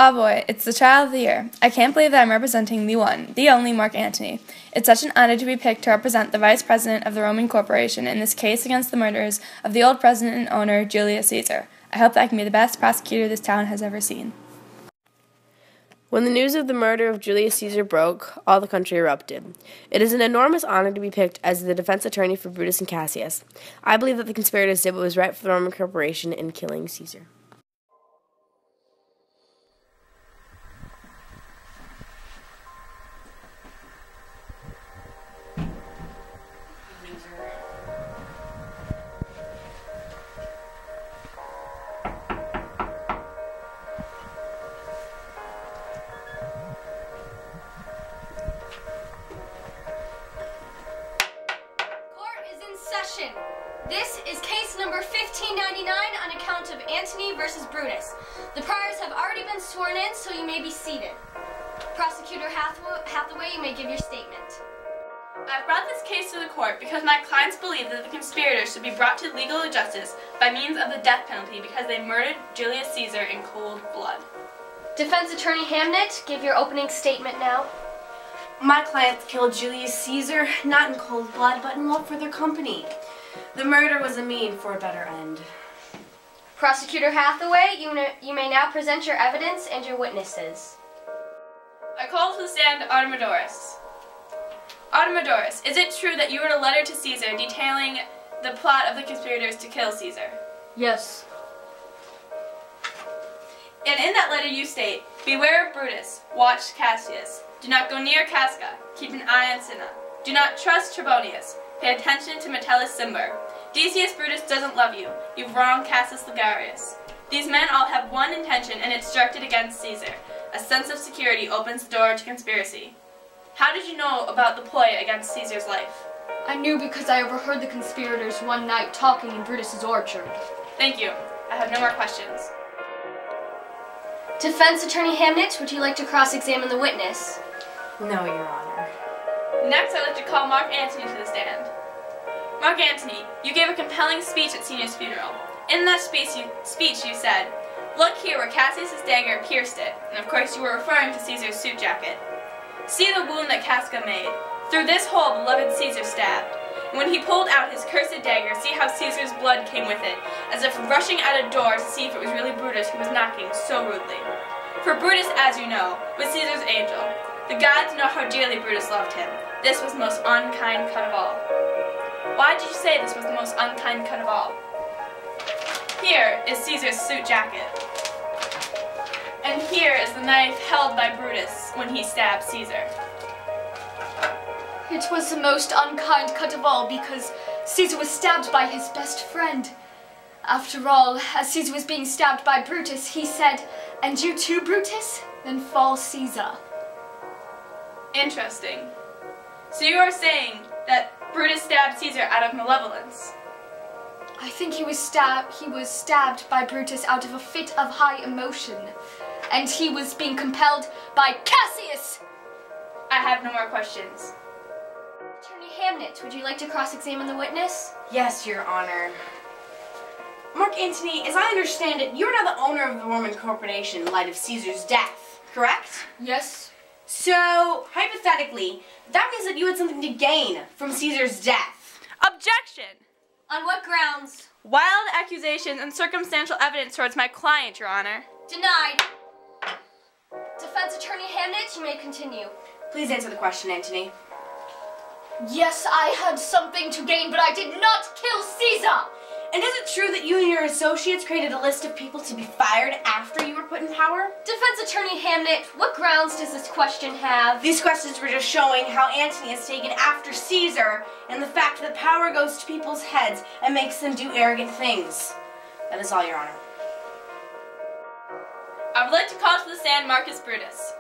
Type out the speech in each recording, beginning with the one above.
Oh boy, it's the trial of the year. I can't believe that I'm representing the one, the only Mark Antony. It's such an honor to be picked to represent the Vice President of the Roman Corporation in this case against the murders of the old president and owner, Julius Caesar. I hope that I can be the best prosecutor this town has ever seen. When the news of the murder of Julius Caesar broke, all the country erupted. It is an enormous honor to be picked as the defense attorney for Brutus and Cassius. I believe that the conspirators did what was right for the Roman Corporation in killing Caesar. Session. This is case number 1599 on account of Antony versus Brutus. The priors have already been sworn in, so you may be seated. Prosecutor Hathaway, you may give your statement. I've brought this case to the court because my clients believe that the conspirators should be brought to legal justice by means of the death penalty because they murdered Julius Caesar in cold blood. Defense Attorney Hamnet, give your opening statement now. My clients killed Julius Caesar, not in cold blood, but in love for their company. The murder was a mean for a better end. Prosecutor Hathaway, you may now present your evidence and your witnesses. I call to the stand Artemidorus. Artemidorus, is it true that you wrote a letter to Caesar detailing the plot of the conspirators to kill Caesar? Yes. And in that letter you state, beware of Brutus, watch Cassius. Do not go near Casca. Keep an eye on Cinna. Do not trust Trebonius. Pay attention to Metellus Cimber. Decius Brutus doesn't love you. You've wronged Cassius Ligarius. These men all have one intention, and it's directed against Caesar. A sense of security opens the door to conspiracy. How did you know about the ploy against Caesar's life? I knew because I overheard the conspirators one night talking in Brutus's orchard. Thank you. I have no more questions. Defense Attorney Hamnet, would you like to cross-examine the witness? No, Your Honor. Next, I'd like to call Mark Antony to the stand. Mark Antony, you gave a compelling speech at Caesar's funeral. In that speech you said, "Look here where Cassius's dagger pierced it," and of course you were referring to Caesar's suit jacket. "See the wound that Casca made. Through this hole beloved Caesar stabbed. And when he pulled out his cursed dagger, see how Caesar's blood came with it, as if rushing at a door to see if it was really Brutus who was knocking so rudely. For Brutus, as you know, was Caesar's angel. The gods know how dearly Brutus loved him. This was the most unkind cut of all." Why did you say this was the most unkind cut of all? Here is Caesar's suit jacket. And here is the knife held by Brutus when he stabbed Caesar. It was the most unkind cut of all because Caesar was stabbed by his best friend. After all, as Caesar was being stabbed by Brutus, he said, "And you too, Brutus? Then fall Caesar." Interesting. So you are saying that Brutus stabbed Caesar out of malevolence? I think he was stabbed by Brutus out of a fit of high emotion, and he was being compelled by Cassius! I have no more questions. Attorney Hamnet, would you like to cross-examine the witness? Yes, Your Honor. Mark Antony, as I understand it, you're now the owner of the Roman Corporation in light of Caesar's death, correct? Yes. So, hypothetically, that means that you had something to gain from Caesar's death. Objection! On what grounds? Wild accusations and circumstantial evidence towards my client, Your Honor. Denied. Defense Attorney Hamnet, you may continue. Please answer the question, Antony. Yes, I had something to gain, but I did not kill Caesar! And is it true that you and your associates created a list of people to be fired after you were put in power? Defense Attorney Hamnet, what grounds does this question have? These questions were just showing how Antony has taken after Caesar and the fact that power goes to people's heads and makes them do arrogant things. That is all, Your Honor. I would like to call to the stand Marcus Brutus.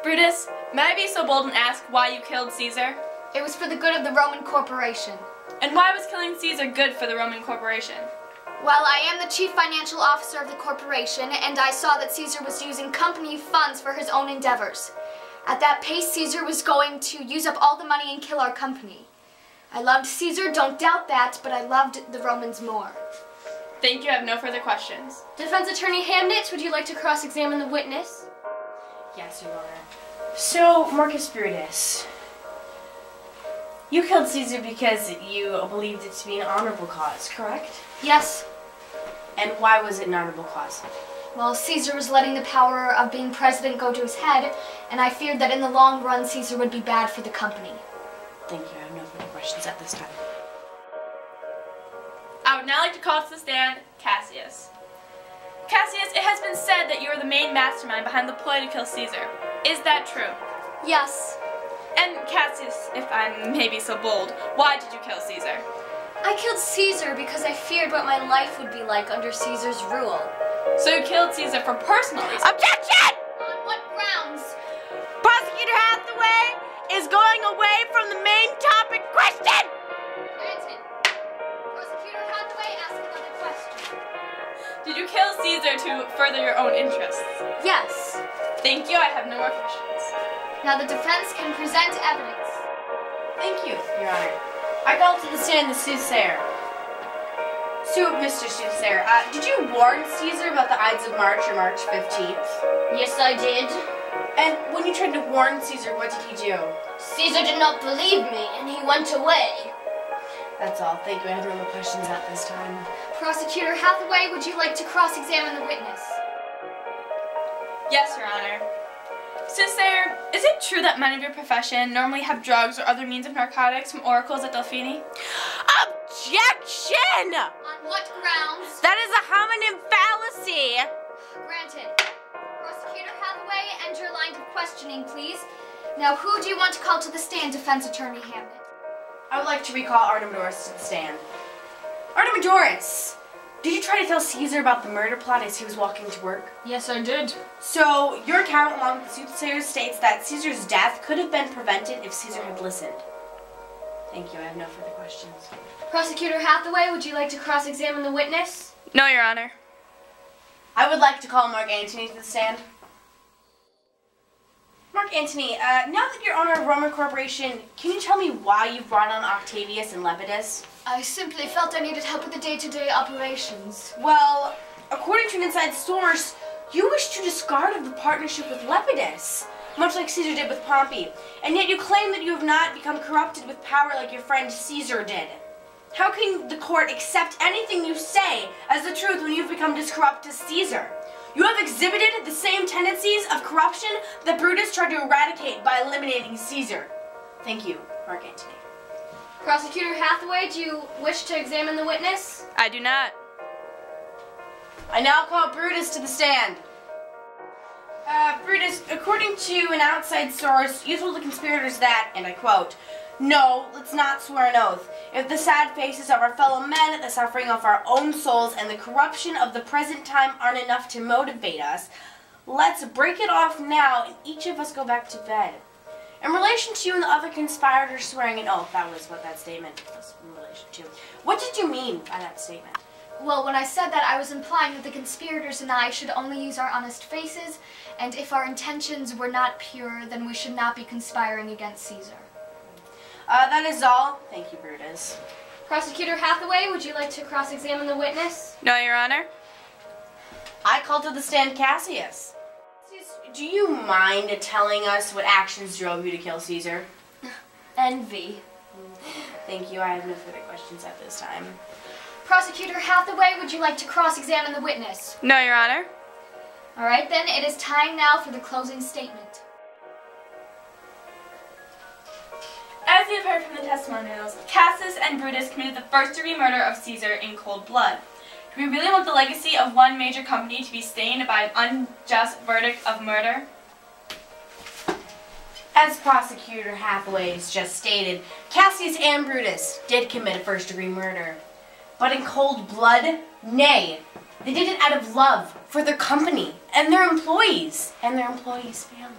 Brutus, may I be so bold and ask why you killed Caesar? It was for the good of the Roman corporation. And why was killing Caesar good for the Roman corporation? Well, I am the chief financial officer of the corporation, and I saw that Caesar was using company funds for his own endeavors. At that pace, Caesar was going to use up all the money and kill our company. I loved Caesar, don't doubt that, but I loved the Romans more. Thank you, I have no further questions. Defense Attorney Hamnet, would you like to cross-examine the witness? Yes, Your Honor. So, Marcus Brutus, you killed Caesar because you believed it to be an honorable cause, correct? Yes. And why was it an honorable cause? Well, Caesar was letting the power of being president go to his head, and I feared that in the long run, Caesar would be bad for the company. Thank you. I have no further questions at this time. I would now like to call to the stand Cassius. Cassius, it has been said that you are the main mastermind behind the ploy to kill Caesar. Is that true? Yes. And Cassius, if I may be so bold, why did you kill Caesar? I killed Caesar because I feared what my life would be like under Caesar's rule. So you killed Caesar for personal reasons? Objection! On what grounds? Prosecutor Hathaway is going away from the main topic question! Granted. Prosecutor Hathaway, ask another question. Did you kill Caesar to further your own interests? Yes. Thank you, I have no more questions. Now the defense can present evidence. Thank you, Your Honor. I call to the stand the soothsayer. So, Mr. Soothsayer, did you warn Caesar about the Ides of March or March 15th? Yes, I did. And when you tried to warn Caesar, what did he do? Caesar did not believe me, and he went away. That's all. Thank you. I have no more questions at this time. Prosecutor Hathaway, would you like to cross-examine the witness? Yes, Your Honor. Soothsayer, is it true that men of your profession normally have drugs or other means of narcotics from oracles at Delphini? Objection! On what grounds? That is a homonym fallacy! Granted. Prosecutor Hathaway, end your line of questioning, please. Now, who do you want to call to the stand, Defense Attorney Hamnet? I would like to recall Artemidorus to the stand. Artemidorus! Did you try to tell Caesar about the murder plot as he was walking to work? Yes, I did. So, your account along with the soothsayer states that Caesar's death could have been prevented if Caesar had listened. Thank you. I have no further questions. Prosecutor Hathaway, would you like to cross-examine the witness? No, Your Honor. I would like to call Mark Antony to the stand. Mark Antony, now that you're owner of Roman Corporation, can you tell me why you brought on Octavius and Lepidus? I simply felt I needed help with the day-to-day operations. Well, according to an inside source, you wish to discard of the partnership with Lepidus, much like Caesar did with Pompey, and yet you claim that you have not become corrupted with power like your friend Caesar did. How can the court accept anything you say as the truth when you've become discorrupt as Caesar? You have exhibited the same tendencies of corruption that Brutus tried to eradicate by eliminating Caesar. Thank you, Mark Antony. Prosecutor Hathaway, do you wish to examine the witness? I do not. I now call Brutus to the stand. Brutus, according to an outside source, you told the conspirators that, and I quote, "No, let's not swear an oath. If the sad faces of our fellow men, the suffering of our own souls, and the corruption of the present time aren't enough to motivate us, let's break it off now and each of us go back to bed." In relation to you and the other conspirators swearing an oath, that was what that statement was in relation to. What did you mean by that statement? Well, when I said that, I was implying that the conspirators and I should only use our honest faces, and if our intentions were not pure, then we should not be conspiring against Caesar. That is all. Thank you, Brutus. Prosecutor Hathaway, would you like to cross-examine the witness? No, Your Honor. I call to the stand Cassius. Do you mind telling us what actions drove you to kill Caesar? Envy. Thank you. I have no further questions at this time. Prosecutor Hathaway, would you like to cross-examine the witness? No, Your Honor. All right, then, it is time now for the closing statement. As you have heard from the testimonials, Cassius and Brutus committed the first-degree murder of Caesar in cold blood. Do we really want the legacy of one major company to be stained by an unjust verdict of murder? As Prosecutor Hathaway has just stated, Cassius and Brutus did commit a first-degree murder. But in cold blood? Nay. They did it out of love for their company and their employees and their employees' families.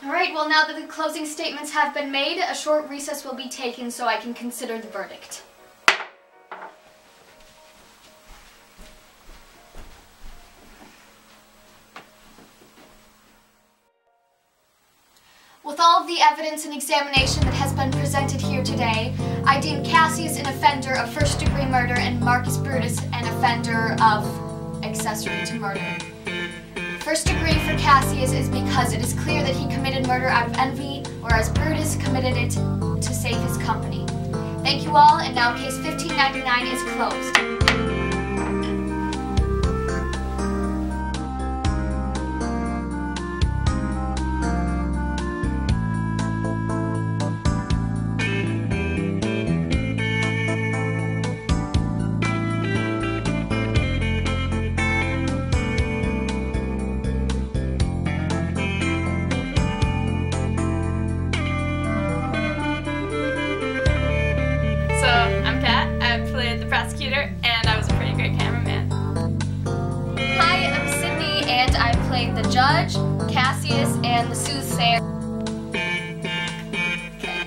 All right, well, now that the closing statements have been made, a short recess will be taken so I can consider the verdict. Well, With all of the evidence and examination that has been presented here today, I deem Cassius an offender of first-degree murder and Marcus Brutus an offender of accessory to murder. First degree for Cassius is because it is clear that he committed murder out of envy, whereas Brutus committed it to save his company. Thank you all, and now case 1599 is closed. Prosecutor, and I was a pretty great cameraman. Hi, I'm Sydney, and I played the judge, Cassius, and the soothsayer.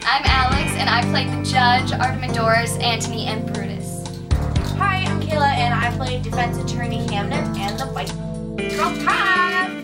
I'm Alex, and I played the judge, Artemidorus, Antony, and Brutus. Hi, I'm Kayla, and I played defense attorney Hamnet and the vice. Girl time!